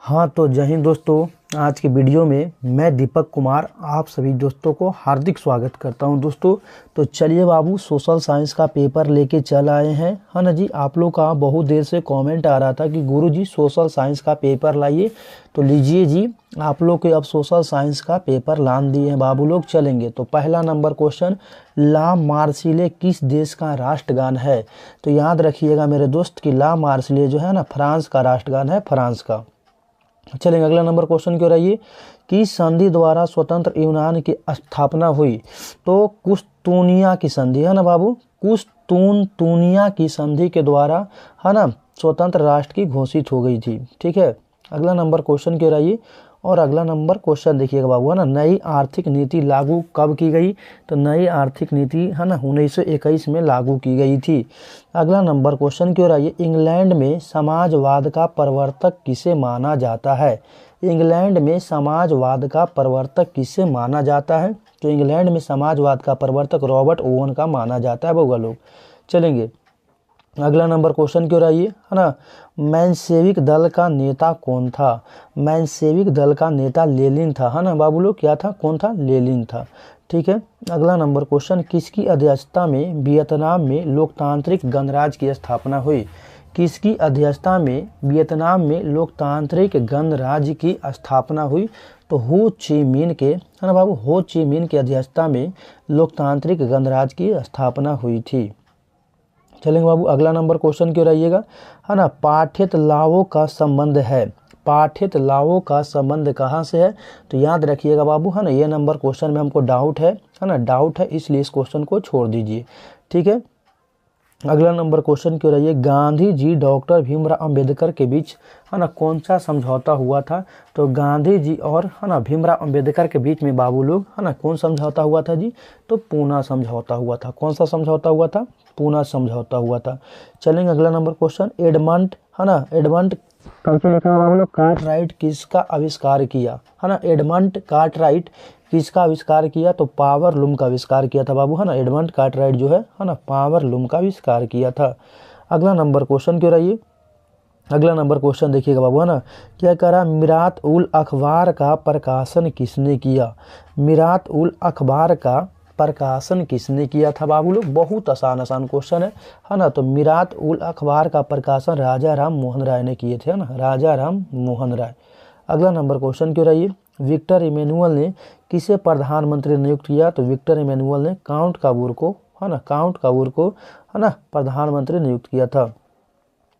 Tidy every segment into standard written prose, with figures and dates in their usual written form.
हाँ तो जय हिंद दोस्तों। आज की वीडियो में मैं दीपक कुमार आप सभी दोस्तों को हार्दिक स्वागत करता हूं दोस्तों। तो चलिए बाबू सोशल साइंस का पेपर लेके चल आए हैं, है ना जी। आप लोग का बहुत देर से कमेंट आ रहा था कि गुरुजी सोशल साइंस का पेपर लाइए, तो लीजिए जी आप लोग के अब सोशल साइंस का पेपर लान दिए हैं बाबू लोग। चलेंगे तो पहला नंबर क्वेश्चन, ला मार्सिले किस देश का राष्ट्रगान है। तो याद रखिएगा मेरे दोस्त कि ला मार्सिले जो है ना फ्रांस का राष्ट्रगान है, फ्रांस का। चलेंगे अगला नंबर क्वेश्चन क्यों रहिए कि संधि द्वारा स्वतंत्र यूनान की स्थापना हुई। तो कुस्तूनिया की संधि है ना बाबू, कुस्तूनिया की संधि के द्वारा है ना स्वतंत्र राष्ट्र की घोषित हो गई थी। ठीक है, अगला नंबर क्वेश्चन क्यों रहिए। और अगला नंबर क्वेश्चन देखिएगा बाबू, है ना, नई आर्थिक नीति लागू कब की गई। तो नई आर्थिक नीति है ना 1921 में लागू की गई थी। अगला नंबर क्वेश्चन क्यों रहिए, इंग्लैंड में समाजवाद का प्रवर्तक किसे माना जाता है। इंग्लैंड में समाजवाद का प्रवर्तक किसे माना जाता है। तो इंग्लैंड में समाजवाद का प्रवर्तक रॉबर्ट ओवन का माना जाता है बउआ लोग। चलेंगे अगला नंबर क्वेश्चन क्यों रहिए, है ना, मेंशेविक दल का नेता कौन था। मेंशेविक दल का नेता लेनिन था, है ना बाबू लोग। क्या था, कौन था, लेनिन था। ठीक है, अगला नंबर क्वेश्चन, किसकी अध्यक्षता में वियतनाम में लोकतांत्रिक गणराज्य की स्थापना हुई। किसकी अध्यक्षता में वियतनाम में लोकतांत्रिक गणराज्य की स्थापना हुई। तो हो ची मिन के, है ना बाबू, हो ची मिन की अध्यक्षता में लोकतांत्रिक गणराज्य की स्थापना हुई थी। चलेंगे बाबू अगला नंबर क्वेश्चन क्यों रहिएगा, है ना, पाठ्यत लाभों का संबंध है। पाठ्यत लाभों का संबंध कहाँ से है। तो याद रखिएगा बाबू, है ना, ये नंबर क्वेश्चन में हमको डाउट है ना, डाउट है, इसलिए इस क्वेश्चन को छोड़ दीजिए। ठीक है, अगला नंबर क्वेश्चन क्यों रहिए, गांधी जी डॉक्टर भीमराव अंबेडकर के बीच है ना कौन सा समझौता हुआ था। तो गांधी जी और है ना भीमराव अंबेडकर के बीच में बाबू लोग है ना कौन समझौता हुआ था जी। तो पूना समझौता हुआ था। कौन सा समझौता हुआ था, पूना समझौता हुआ था। चलेंगे अगला नंबर क्वेश्चन, एडमंड, है ना, एडमंड कार्टराइट किसका आविष्कार किया, है ना। एडमंड कार्टराइट किसका आविष्कार किया। तो पावर लूम का आविष्कार किया था बाबू, है ना। एडमंड कार्टराइट जो है ना पावर लूम का आविष्कार किया था। अगला नंबर क्वेश्चन क्यों रहिए, अगला नंबर क्वेश्चन देखिएगा बाबू, है ना, क्या करा, मिरात उल अखबार का प्रकाशन किसने किया। मिरात उल अखबार का प्रकाशन किसने किया था बाबू लोग। बहुत आसान क्वेश्चन है ना। तो मिरात उल अखबार का प्रकाशन राजा राम मोहन राय ने किए थे, है ना, राजा राम मोहन राय। अगला नंबर क्वेश्चन क्यों रहिए, विक्टर इमैनुअल ने किसे प्रधानमंत्री नियुक्त किया। तो विक्टर इमैनुअल ने काउंट काबूर को, है ना, काउंट काबूर को है ना प्रधानमंत्री नियुक्त किया था।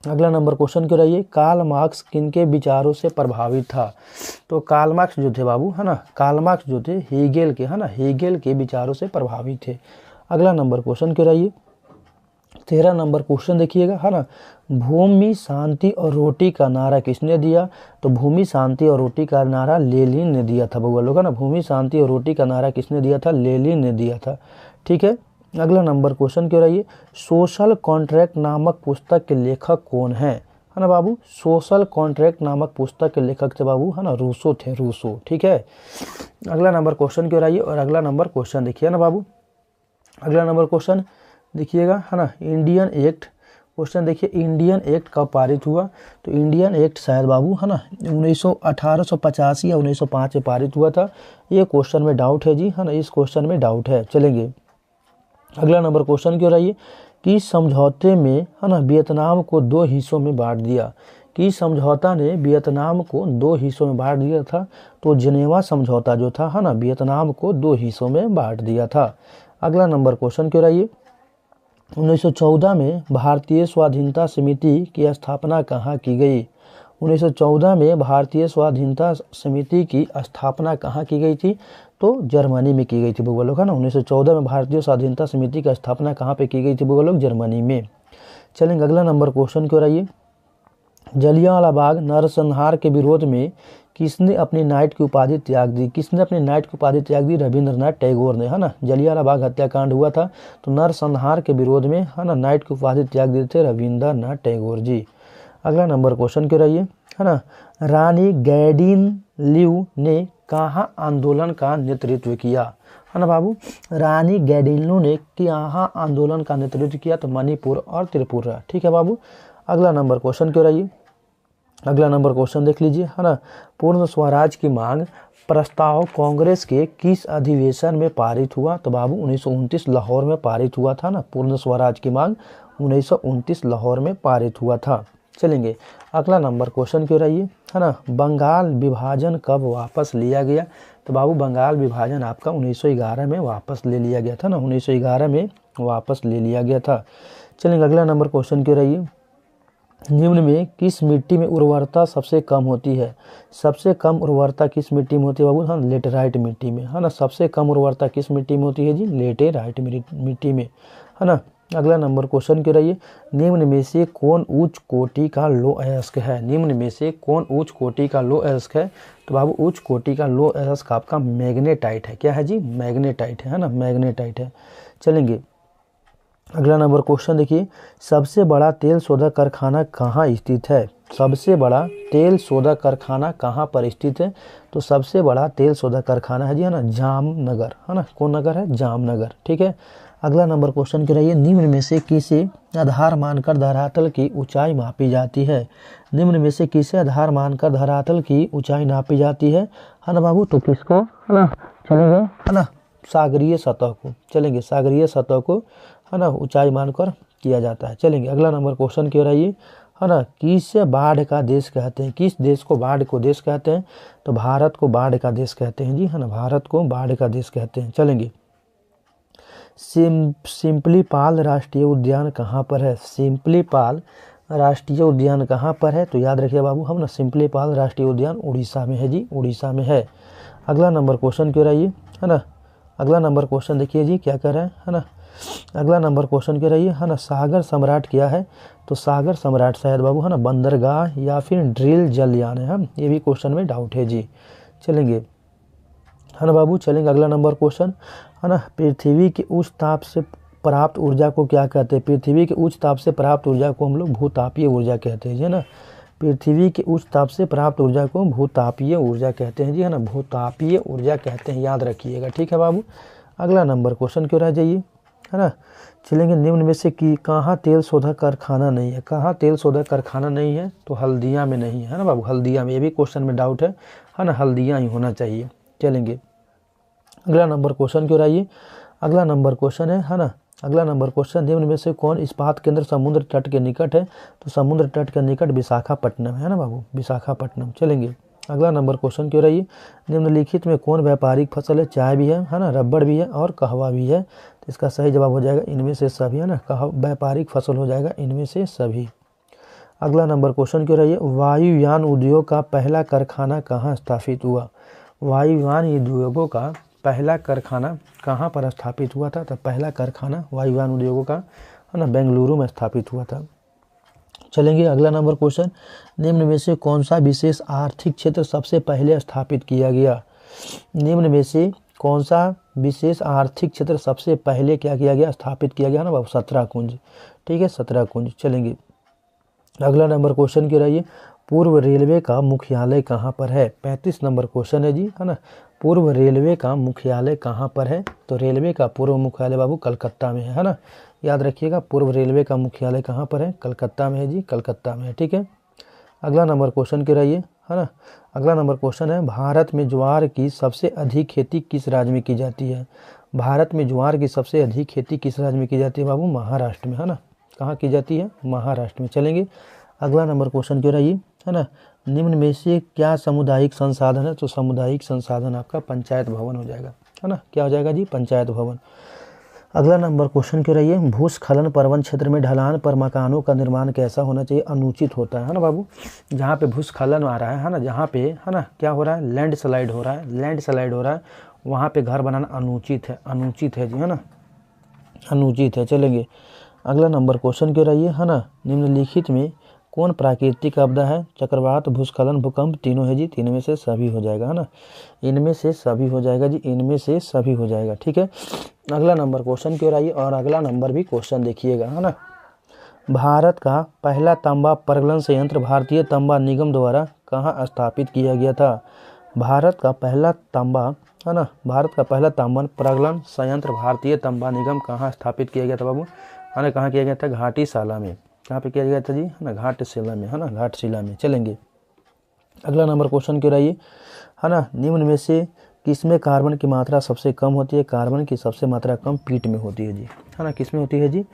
अगला नंबर क्वेश्चन क्यों रहिए, कार्ल मार्क्स किनके विचारों से प्रभावित था। तो कार्ल मार्क्स जो थे बाबू, है ना, कार्ल मार्क्स जो थे हेगेल के, है ना, हेगेल के विचारों से प्रभावित थे। अगला नंबर क्वेश्चन क्यों रहिए, 13 नंबर क्वेश्चन देखिएगा, है ना, भूमि शांति और रोटी का नारा किसने दिया। तो भूमि शांति और रोटी का नारा लेनिन ने दिया था बउआ लोग, है ना। भूमि शांति और रोटी का नारा किसने दिया था, लेनिन ने दिया था। ठीक है, अगला नंबर क्वेश्चन क्यों रहिए, सोशल कॉन्ट्रैक्ट नामक पुस्तक के लेखक कौन है ना बाबू। सोशल कॉन्ट्रैक्ट नामक पुस्तक के लेखक थे बाबू, है ना, रूसो थे, रूसो। ठीक है, अगला नंबर क्वेश्चन क्यों रहिए। और अगला नंबर क्वेश्चन देखिए ना बाबू, अगला नंबर क्वेश्चन देखिएगा, है ना, इंडियन एक्ट। क्वेश्चन देखिए, इंडियन एक्ट कब पारित हुआ। तो इंडियन एक्ट शायद बाबू, है ना, 1885 या 1905 में पारित हुआ था। ये क्वेश्चन में डाउट है जी, है ना, इस क्वेश्चन में डाउट है। चलेंगे अगला नंबर क्वेश्चन क्यों रहिए कि समझौते में, है ना, वियतनाम को 2 हिस्सों में बांट दिया। कि समझौता ने वियतनाम को 2 हिस्सों में बांट दिया था। तो जिनेवा समझौता जो था, है ना, वियतनाम को 2 हिस्सों में बांट दिया था। अगला नंबर क्वेश्चन क्यों रहिए, 1914 में भारतीय स्वाधीनता समिति की स्थापना कहाँ की गई। 1914 में भारतीय स्वाधीनता समिति की स्थापना कहाँ की गई थी। तो जर्मनी में की गई थी बउआ लोग, है ना। 1914 में भारतीय स्वाधीनता समिति की स्थापना कहाँ पे की गई थी बउआ लोग, जर्मनी में। चलेंगे अगला नंबर क्वेश्चन क्यों रहिए, जलियांवाला बाग नरसंहार के विरोध में किसने अपनी नाइट की उपाधि त्याग दी। किसने अपनी नाइट की उपाधि त्याग दी, रविंद्रनाथ टैगोर ने, है ना। जलियांवाला बाग हत्याकांड हुआ था, तो नरसंहार के विरोध में, है ना, नाइट की उपाधि त्याग दिए थे रविंद्रनाथ टैगोर जी। अगला नंबर क्वेश्चन क्यों रहिए, है ना, रानी गैडिनल्यू ने कहाँ आंदोलन का नेतृत्व किया, है ना बाबू। रानी गैडिनल्यू ने कहाँ आंदोलन का नेतृत्व किया। तो मणिपुर और त्रिपुरा। ठीक है बाबू, अगला नंबर क्वेश्चन क्यों रहिए, अगला नंबर क्वेश्चन देख लीजिए, है ना। पूर्ण स्वराज की मांग प्रस्ताव कांग्रेस के किस अधिवेशन में पारित हुआ? तो बाबू 1929 लाहौर में पारित हुआ था ना। पूर्ण स्वराज की मांग 1929 लाहौर में पारित हुआ था। चलेंगे अगला नंबर क्वेश्चन क्यों रहिए, है ना। बंगाल विभाजन कब वापस लिया गया? तो बाबू बंगाल विभाजन आपका 1911 में वापस ले लिया गया था ना। 1911 में वापस ले लिया गया था। चलेंगे अगला नंबर क्वेश्चन क्यों रहिए, निम्न में किस मिट्टी में उर्वरता सबसे कम होती है? सबसे कम उर्वरता किस मिट्टी में होती है बाबू? हाँ, लेटेराइट मिट्टी में, है ना। सबसे कम उर्वरता किस मिट्टी में होती है जी? लेटेराइट मिट्टी में, है ना। अगला नंबर क्वेश्चन क्यों रहिए, निम्न में से कौन उच्च कोटि का लौह अयस्क है? निम्न में से कौन उच्च कोटि का लौह अयस्क है? तो बाबू उच्च कोटि का लौह अयस्क आपका मैग्नेटाइट है। क्या है जी? मैग्नेटाइट है ना, मैग्नेटाइट है। चलेंगे अगला नंबर क्वेश्चन देखिए, सबसे बड़ा तेल शोधक कारखाना कहाँ स्थित है? सबसे बड़ा तेल शोधक कारखाना कहाँ पर स्थित है? तो सबसे बड़ा तेल शोधक कारखाना है जी, है ना, जामनगर, है ना। कौन नगर है? जामनगर, ठीक है। अगला नंबर क्वेश्चन क्या रहिए, निम्न में से किसे आधार मानकर धरातल की ऊंचाई मापी जाती है? निम्न में से किसे आधार मानकर धरातल की ऊंचाई नापी जाती है ना बाबू? तो किसको, है ना, चलेंगे, है ना, सागरीय सतह को। चलेंगे सागरीय सतह को, है ना, ऊंचाई मानकर किया जाता है। चलेंगे अगला नंबर क्वेश्चन क्यों रहिए, है ना, किस बाढ़ का देश कहते हैं? किस देश को बाढ़ को देश कहते हैं? तो भारत को बाढ़ का देश कहते हैं जी, है ना, भारत को बाढ़ का देश कहते हैं। चलेंगे सिम्पलीपाल राष्ट्रीय उद्यान कहाँ पर है? सिम्पलीपाल राष्ट्रीय उद्यान कहाँ पर है? तो याद रखिए बाबू, हम ना सिम्पलीपाल राष्ट्रीय उद्यान उड़ीसा में है जी, उड़ीसा में है। अगला नंबर क्वेश्चन क्यों रहिए, है ना। अगला नंबर क्वेश्चन देखिए जी क्या कर रहे हैं, है ना। अगला नंबर क्वेश्चन क्या रहिए, है ना, सागर सम्राट क्या है? तो सागर सम्राट शायद बाबू, है ना, बंदरगाह या फिर ड्रिल जलयान है। ये भी क्वेश्चन में डाउट है जी। चलेंगे, है ना बाबू। चलेंगे अगला नंबर क्वेश्चन, है ना, पृथ्वी के उच्च ताप से प्राप्त ऊर्जा को क्या कहते हैं? पृथ्वी के उच्च ताप से प्राप्त ऊर्जा को हम लोग भूतापीय ऊर्जा कहते हैं जी, है ना। पृथ्वी के उच्च ताप से प्राप्त ऊर्जा को भूतापीय ऊर्जा कहते हैं जी, है ना, भूतापीय ऊर्जा कहते हैं, याद रखिएगा, ठीक है बाबू। अगला नंबर क्वेश्चन क्यों रह जाइए, है ना। चलेंगे निम्न में से कि कहाँ तेल शोधक कारखाना नहीं है? कहाँ तेल शोधक कारखाना नहीं है? तो हल्दिया में नहीं है ना बाबू, हल्दिया में। ये भी क्वेश्चन में डाउट है ना, हल्दिया ही होना चाहिए। चलेंगे अगला नंबर क्वेश्चन क्यों रहिए, अगला नंबर क्वेश्चन है ना, अगला नंबर क्वेश्चन, निम्न में से कौन इस्पात केंद्र समुद्र तट के निकट है? तो समुद्र तट के निकट विशाखापट्टनम है ना बाबू, विशाखापट्टनम। चलेंगे अगला नंबर क्वेश्चन क्यों रहिए, निम्नलिखित में कौन व्यापारिक फसल है? चाय भी है ना, रबड़ भी है और कहवा भी है। तो इसका सही जवाब हो जाएगा इनमें से सभी, है ना, व्यापारिक फसल हो जाएगा इनमें से सभी। अगला नंबर क्वेश्चन क्यों रहिए, वायुयान उद्योग का पहला कारखाना कहाँ स्थापित हुआ? वायुयान उद्योगों का पहला कारखाना कहाँ पर स्थापित हुआ था? तो पहला कारखाना वायुयान उद्योगों का, है ना, बेंगलुरु में स्थापित हुआ था। चलेंगे अगला नंबर क्वेश्चन, निम्न में से कौन सा विशेष आर्थिक क्षेत्र सबसे पहले स्थापित किया गया? निम्न में से कौन सा विशेष आर्थिक क्षेत्र सबसे पहले क्या किया गया? स्थापित किया गया ना बाबू, 17 कुंज, ठीक है, 17 कुंज। चलेंगे अगला नंबर क्वेश्चन क्या रहिए, पूर्व रेलवे का मुख्यालय कहाँ पर है? 35 नंबर क्वेश्चन है जी, है ना। पूर्व रेलवे का मुख्यालय कहाँ पर है? तो रेलवे का पूर्व मुख्यालय बाबू कलकत्ता में है ना, याद रखिएगा। पूर्व रेलवे का मुख्यालय कहाँ पर है? कलकत्ता में है जी, कलकत्ता में है, ठीक है। अगला नंबर क्वेश्चन क्या रहिए, है ना। अगला नंबर क्वेश्चन है, भारत में ज्वार की सबसे अधिक खेती किस राज्य में की जाती है? भारत में ज्वार की सबसे अधिक खेती किस राज्य में की जाती है बाबू? महाराष्ट्र में, है ना। कहाँ की जाती है? महाराष्ट्र में। चलेंगे अगला नंबर क्वेश्चन क्यों रहिए, है ना, निम्न में से क्या सामुदायिक संसाधन है? तो सामुदायिक संसाधन आपका पंचायत भवन हो जाएगा, है ना। क्या हो जाएगा जी? पंचायत भवन। अगला नंबर क्वेश्चन क्यों रहिए, भूस्खलन प्रवण क्षेत्र में ढलान पर मकानों का निर्माण कैसा होना चाहिए? अनुचित होता है ना बाबू। जहाँ पे भूस्खलन आ रहा है ना, जहाँ पे, है ना, क्या हो रहा है? लैंडस्लाइड हो रहा है, लैंडस्लाइड हो रहा है, वहाँ पे घर बनाना अनुचित है, अनुचित है जी, है ना, अनुचित है। चलेंगे अगला नंबर क्वेश्चन क्यों रहिए, है ना, निम्नलिखित में कौन प्राकृतिक आपदा है? चक्रवात, भूस्खलन, भूकंप, तीनों है जी, तीन में से सभी हो जाएगा, है ना, इनमें से सभी हो जाएगा जी, इनमें से सभी हो जाएगा, ठीक है। अगला नंबर क्वेश्चन क्यों रहिए, और अगला नंबर भी क्वेश्चन देखिएगा, है ना। भारत का पहला तांबा प्रगलन संयंत्र भारतीय तांबा निगम द्वारा कहाँ स्थापित किया गया था? भारत का पहला तांबा, है ना, भारत का पहला तांबा प्रगलन संयंत्र भारतीय तांबा निगम कहाँ स्थापित किया गया था बाबू? है ना, कहाँ किया गया था? घाटीशाला में। कहाँ पे किया गया था जी? है ना, घाटशिला में, है ना, घाटशिला में। चलेंगे अगला नंबर क्वेश्चन क्यों रहिए, है ना, निम्न में से किसमें कार्बन की मात्रा सबसे कम होती है? कार्बन की सबसे मात्रा कम पीट में होती है जी, है ना, किसमें होती है जी?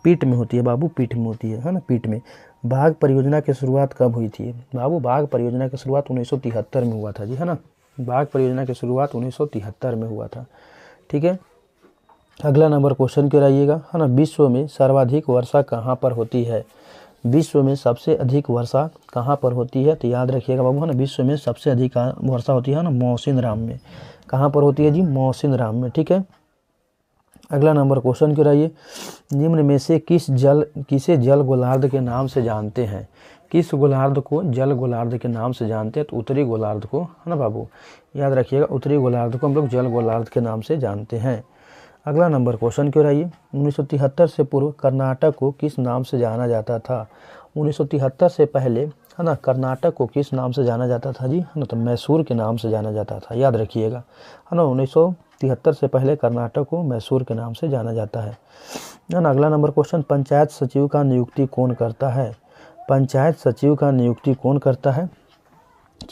पीट में होती है बाबू, पीट में होती है ना, पीट में। बाघ परियोजना की शुरुआत कब हुई थी बाबू? बाघ परियोजना की शुरुआत 1973 में हुआ था जी, है ना, बाघ परियोजना की शुरुआत 1973 में हुआ था। ठीक है, अगला नंबर क्वेश्चन क्यों रहिएगा, है ना, विश्व में सर्वाधिक वर्षा कहाँ पर होती है? विश्व में सबसे अधिक वर्षा कहाँ पर होती है? तो याद रखिएगा बाबू, है ना, विश्व में सबसे अधिक वर्षा होती है ना मौसिनराम में। कहाँ पर होती है जी? मौसिनराम में। ठीक है, अगला नंबर क्वेश्चन क्यों रहिए, निम्न में से किसे जल गोलार्ध के नाम से जानते हैं? किस गोलार्ध को जल गोलार्ध के नाम से जानते हैं? तो उत्तरी गोलार्ध को, है ना बाबू, याद रखिएगा, उत्तरी गोलार्ध को हम लोग जल गोलार्ध के नाम से जानते हैं। अगला नंबर क्वेश्चन क्यों रहिए, 1973 से पूर्व कर्नाटक को किस नाम से जाना जाता था? 1973 से पहले, है ना, कर्नाटक को किस नाम से जाना जाता था जी? है ना, तो मैसूर के नाम से जाना जाता था, याद रखिएगा, है ना, 1973 से पहले कर्नाटक को मैसूर के नाम से जाना जाता है ना। अगला नंबर क्वेश्चन, पंचायत सचिव का नियुक्ति कौन करता है? पंचायत सचिव का नियुक्ति कौन करता है?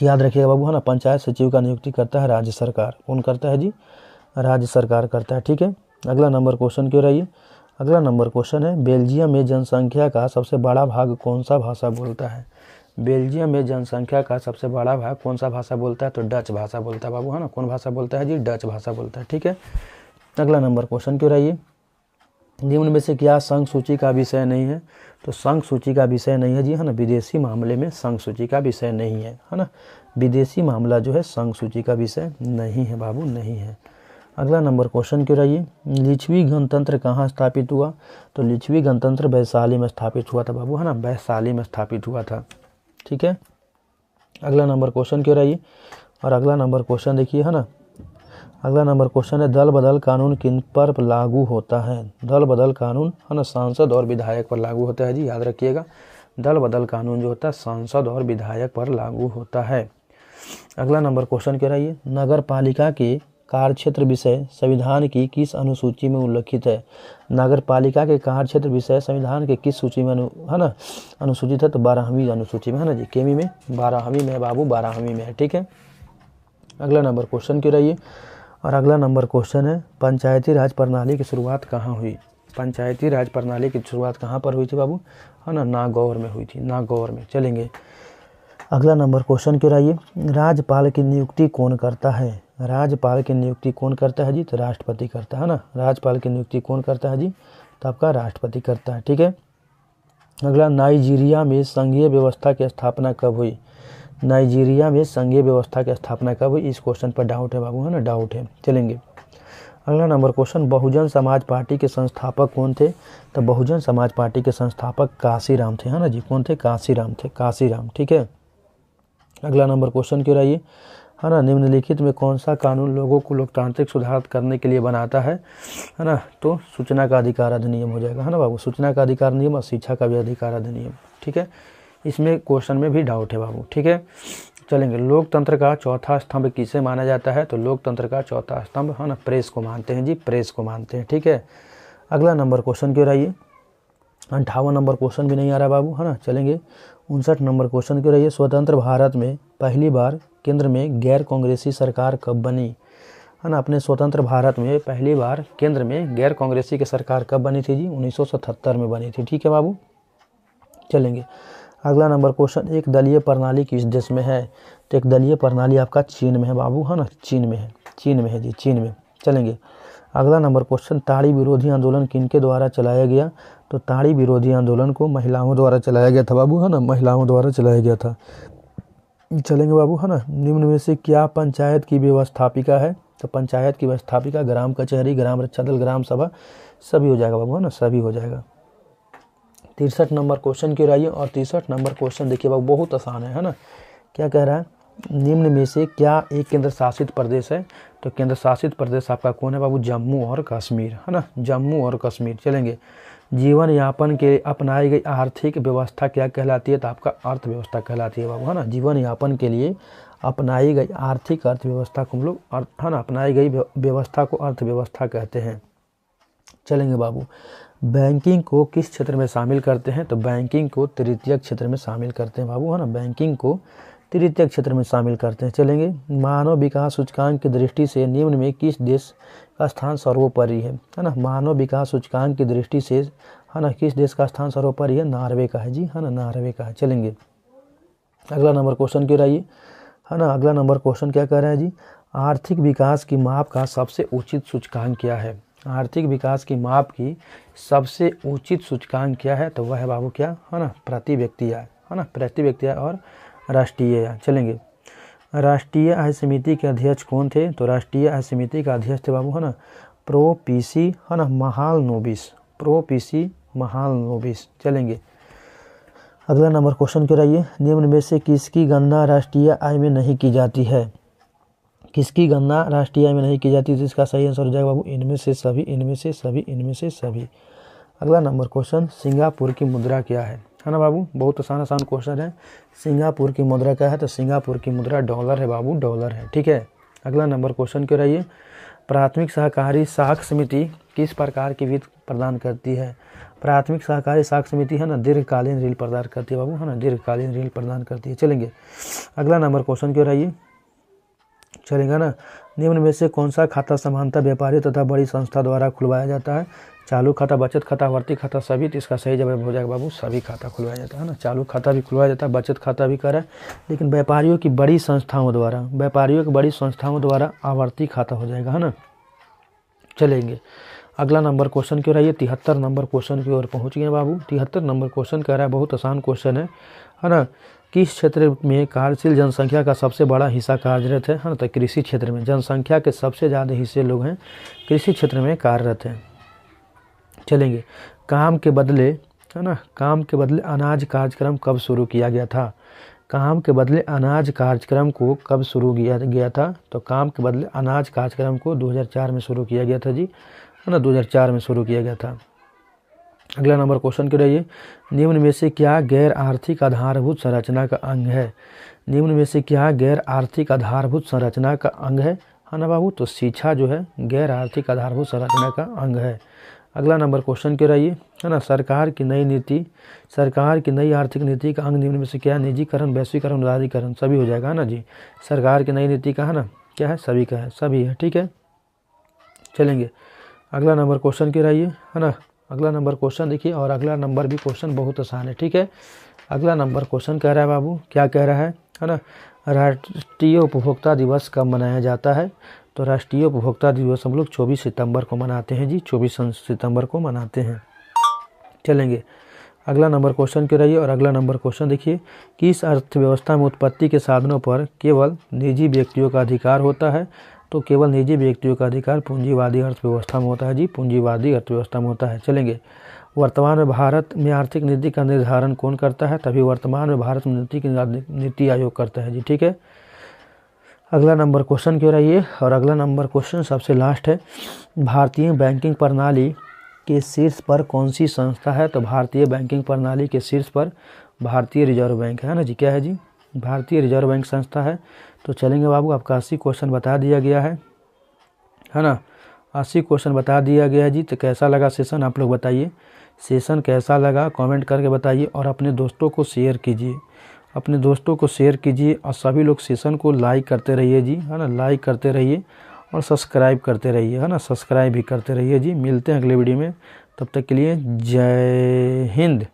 याद रखिएगा बाबू, है ना, पंचायत सचिव का नियुक्ति करता है राज्य सरकार। कौन करता है जी? राज्य सरकार करता है। ठीक है, अगला नंबर क्वेश्चन क्यों रहिए, अगला नंबर क्वेश्चन है, बेल्जियम में जनसंख्या का सबसे बड़ा भाग कौन सा भाषा बोलता है? बेल्जियम में जनसंख्या का सबसे बड़ा भाग कौन सा भाषा बोलता है? तो डच भाषा बोलता है बाबू, है ना, कौन भाषा बोलता है जी? डच भाषा बोलता है। ठीक है, अगला नंबर क्वेश्चन क्यों रहिए, निम्न में से क्या संघ सूची का विषय नहीं है? तो संघ सूची का विषय नहीं है जी, है ना, विदेशी मामले में संघ सूची का विषय नहीं है, है ना, विदेशी मामला जो है संघ सूची का विषय नहीं है बाबू, नहीं है। अगला नंबर क्वेश्चन क्यों रहिए, लिच्छवी गणतंत्र कहाँ स्थापित हुआ? तो लिच्छवी गणतंत्र वैशाली में स्थापित हुआ था बाबू, है ना, वैशाली में स्थापित हुआ था। ठीक है, अगला नंबर क्वेश्चन क्यों रहिए, और अगला नंबर क्वेश्चन देखिए, है ना, अगला नंबर क्वेश्चन है, दल बदल कानून किन पर लागू होता है? दल बदल कानून, है ना, सांसद और विधायक पर लागू होता है जी, याद रखिएगा, दल बदल कानून जो होता है सांसद और विधायक पर लागू होता है। अगला नंबर क्वेश्चन क्या रहिए, नगर पालिका के कार्यक्षेत्र विषय संविधान की किस अनुसूची में उल्लिखित है? नगर पालिका के कार्यक्षेत्र विषय संविधान के किस सूची में है ना अनुसूचित है? तो 12वीं अनुसूची में, है ना जी, केमी में 12वीं में बाबू, 12वीं में है। ठीक है, अगला नंबर क्वेश्चन क्यों रहिए, और अगला नंबर क्वेश्चन है, पंचायती राज प्रणाली की शुरुआत कहाँ हुई? पंचायती राज प्रणाली की शुरुआत कहाँ पर हुई थी बाबू? है ना, नागौर में हुई थी, नागौर में। चलेंगे, अगला नंबर क्वेश्चन क्यों रहिए, राज्यपाल की नियुक्ति कौन करता है? राज्यपाल की नियुक्ति कौन करता है जी? तो राष्ट्रपति करता है ना, राज्यपाल की नियुक्ति कौन करता है जी? तो आपका राष्ट्रपति करता है। ठीक है, अगला, नाइजीरिया में संघीय व्यवस्था की स्थापना कब हुई? नाइजीरिया में संघीय व्यवस्था की स्थापना कब हुई? इस क्वेश्चन पर डाउट है बाबू, है ना, डाउट है। चलेंगे, अगला number question, Bahujan Samaj party के संस्थापक कौन थे? तो बहुजन समाज पार्टी के संस्थापक काशीराम थे, है ना जी, कौन थे? काशीराम थे, काशीराम। ठीक है, अगला नंबर क्वेश्चन क्यों रहिए, है ना, निम्नलिखित में कौन सा कानून लोगों को लोकतांत्रिक सुधार करने के लिए बनाता है ना? तो सूचना का अधिकार अधिनियम हो जाएगा, है ना बाबू, सूचना का अधिकार अधिनियम और शिक्षा का भी अधिकार अधिनियम। ठीक है, इसमें क्वेश्चन में भी डाउट है बाबू। ठीक है, चलेंगे, लोकतंत्र का चौथा स्तंभ किसे माना जाता है? तो लोकतंत्र का चौथा स्तंभ, है ना, प्रेस को मानते हैं जी, प्रेस को मानते हैं। ठीक है, अगला नंबर क्वेश्चन क्यों रहिए, 58 नंबर क्वेश्चन भी नहीं आ रहा बाबू, है ना। चलेंगे, 59 नंबर क्वेश्चन क्यों रहिए, स्वतंत्र भारत में पहली बार केंद्र में गैर कांग्रेसी सरकार कब बनी? है ना, अपने स्वतंत्र भारत में पहली बार केंद्र में गैर कांग्रेसी की सरकार कब बनी थी जी? 1977 में बनी थी। ठीक है बाबू, चलेंगे, अगला नंबर क्वेश्चन, एक दलीय प्रणाली किस देश में है? तो एक दलीय प्रणाली आपका चीन में है बाबू, है ना, चीन में है, चीन में है जी, चीन में। चलेंगे, अगला नंबर क्वेश्चन, ताड़ी विरोधी आंदोलन किनके द्वारा चलाया गया? तो ताड़ी विरोधी आंदोलन को महिलाओं द्वारा चलाया गया था बाबू, है ना, महिलाओं द्वारा चलाया गया था। चलेंगे बाबू, है ना, निम्न में से क्या पंचायत की व्यवस्थापिका है? तो पंचायत की व्यवस्थापिका ग्राम कचहरी, ग्राम रक्षा दल, ग्राम सभा, सभी हो जाएगा बाबू, है ना, सभी हो जाएगा। 63 नंबर क्वेश्चन क्यों रहिए, और 63 नंबर क्वेश्चन देखिए बाबू, बहुत आसान है ना। क्या कह रहा है, निम्न में से क्या एक केंद्र शासित प्रदेश है? तो केंद्र शासित प्रदेश आपका कौन है बाबू? जम्मू और कश्मीर, है ना, जम्मू और कश्मीर। चलेंगे, जीवन यापन के अपनाई गई आर्थिक व्यवस्था क्या कहलाती है? तो आपका अर्थव्यवस्था कहलाती है बाबू, है ना, जीवन यापन के लिए अपनाई गई आर्थिक अर्थव्यवस्था को हम लोग, है ना, अपनाई गई व्यवस्था को अर्थव्यवस्था कहते हैं। चलेंगे बाबू, बैंकिंग को किस क्षेत्र में शामिल करते हैं? तो बैंकिंग को तृतीयक क्षेत्र में शामिल करते हैं बाबू, है ना, बैंकिंग को तृतीय क्षेत्र में शामिल करते हैं। चलेंगे, मानव विकास सूचकांक की दृष्टि से निम्न में किस देश का स्थान सर्वोपरि है ना। मानव विकास सूचकांक की दृष्टि से है ना किस देश का स्थान सर्वोपरि है, नॉर्वे का है जी, है ना, नॉर्वे का है। चलेंगे, अगला नंबर क्वेश्चन क्यों रहिए, है ना, अगला नंबर क्वेश्चन क्या कह रहा है जी, आर्थिक विकास की माप का सबसे उचित सूचकांक क्या है। आर्थिक विकास की माप की सबसे उचित सूचकांक क्या है, तो वह है बाबू क्या, है ना, प्रति व्यक्ति आय, है ना, प्रति व्यक्ति आय और राष्ट्रीय आय। चलेंगे, राष्ट्रीय आय समिति के अध्यक्ष कौन थे, तो राष्ट्रीय आय समिति का अध्यक्ष थे बाबू, है ना, प्रो पीसी, है ना, महालनोबिस, प्रो पीसी महालनोबिस। चलेंगे, अगला नंबर क्वेश्चन क्यों रहिए, निम्न में से किसकी गणना राष्ट्रीय आय में नहीं की जाती है। किसकी गणना राष्ट्रीय आय में नहीं की जाती, तो इसका सही आंसर हो जाएगा बाबू इनमें से सभी, इनमें से सभी, इनमें से सभी। अगला नंबर क्वेश्चन, सिंगापुर की मुद्रा क्या है ना बाबू, बहुत आसान क्वेश्चन है। सिंगापुर की मुद्रा क्या है, तो सिंगापुर की मुद्रा डॉलर है बाबू, डॉलर है। ठीक है, अगला नंबर क्वेश्चन क्यों रहिए, प्राथमिक सहकारी साख समिति किस प्रकार की वित्त प्रदान करती है। प्राथमिक सहकारी साख समिति है ना दीर्घकालीन ऋण प्रदान करती है बाबू, है ना, दीर्घकालीन ऋण प्रदान करती है। चलेंगे, अगला नंबर क्वेश्चन क्यों रहिए, चलेगा ना, निम्न में से कौन सा खाता सामान्यतः व्यापारी तथा बड़ी संस्था द्वारा खुलवाया जाता है। चालू खाता, बचत खाता, आवर्ती खाता, सभी। तो इसका सही जवाब हो जाएगा बाबू सभी खाता खुलवाया जाता है ना। चालू खाता भी खुलवाया जाता है, बचत खाता भी कर है, लेकिन व्यापारियों की बड़ी संस्थाओं द्वारा, व्यापारियों की बड़ी संस्थाओं द्वारा आवर्ती खाता हो जाएगा, है ना। चलेंगे, अगला नंबर क्वेश्चन क्यों रहिए, 73 नंबर क्वेश्चन की ओर पहुँच गए बाबू। 73 नंबर क्वेश्चन कह रहा है, बहुत आसान क्वेश्चन है ना, किस क्षेत्र में कार्यशील जनसंख्या का सबसे बड़ा हिस्सा कार्यरत है ना, तो कृषि क्षेत्र में जनसंख्या के सबसे ज़्यादा हिस्से लोग हैं कृषि क्षेत्र में कार्यरत हैं। चलेंगे, काम के बदले, है ना, काम के बदले अनाज कार्यक्रम कब शुरू किया गया था। काम के बदले अनाज कार्यक्रम को कब शुरू किया गया था, तो काम के बदले अनाज कार्यक्रम को 2004 में शुरू किया गया था जी, है ना, 2004 में शुरू किया गया था। अगला नंबर क्वेश्चन के रहिए, निम्न में से क्या गैर आर्थिक आधारभूत संरचना का अंग है। निम्न में से क्या गैर आर्थिक आधारभूत संरचना का अंग है ना बाबू, तो शिक्षा जो है गैर आर्थिक आधारभूत संरचना का अंग है। अगला नंबर क्वेश्चन के रहिए, है ना, सरकार की नई नीति, सरकार की नई आर्थिक नीति का अंग निम्न में से क्या, निजीकरण, वैश्वीकरण, उदारीकरण, सभी हो जाएगा ना जी। सरकार की नई नीति का है ना क्या है, सभी का है, सभी है। ठीक है, चलेंगे, अगला नंबर क्वेश्चन के रहिए, है ना, अगला नंबर क्वेश्चन देखिए, और अगला नंबर भी क्वेश्चन बहुत आसान है। ठीक है, अगला नंबर क्वेश्चन कह रहा है बाबू, क्या कह रहा है ना, राष्ट्रीय उपभोक्ता दिवस कब मनाया जाता है। तो राष्ट्रीय उपभोक्ता दिवस हम लोग 24 सितंबर को मनाते हैं जी, 24 सितंबर को मनाते हैं। चलेंगे, अगला नंबर क्वेश्चन के रहिए, और अगला नंबर क्वेश्चन देखिए, किस अर्थव्यवस्था में उत्पत्ति के साधनों पर केवल निजी व्यक्तियों का अधिकार होता है। तो केवल निजी व्यक्तियों का अधिकार पूंजीवादी अर्थव्यवस्था में होता है जी, पूंजीवादी अर्थव्यवस्था में होता है। चलेंगे, वर्तमान में भारत में आर्थिक नीति का निर्धारण कौन करता है, तभी वर्तमान में भारत में नीति आयोग करता है जी। ठीक है, अगला नंबर क्वेश्चन क्यों रहिए, और अगला नंबर क्वेश्चन सबसे लास्ट है, भारतीय बैंकिंग प्रणाली के शीर्ष पर कौन सी संस्था है। तो भारतीय बैंकिंग प्रणाली के शीर्ष पर भारतीय रिजर्व बैंक है ना जी, क्या है जी, भारतीय रिजर्व बैंक संस्था है। तो चलेंगे बाबू, आपका 80 क्वेश्चन बता दिया गया है ना, 80 क्वेश्चन बता दिया गया है जी। तो कैसा लगा सेशन, आप लोग बताइए, सेशन कैसा लगा कमेंट करके बताइए, और अपने दोस्तों को शेयर कीजिए, अपने दोस्तों को शेयर कीजिए, और सभी लोग सेशन को लाइक करते रहिए जी, है ना, लाइक करते रहिए, और सब्सक्राइब करते रहिए, है ना, सब्सक्राइब भी करते रहिए जी। मिलते हैं अगले वीडियो में, तब तक के लिए जय हिंद।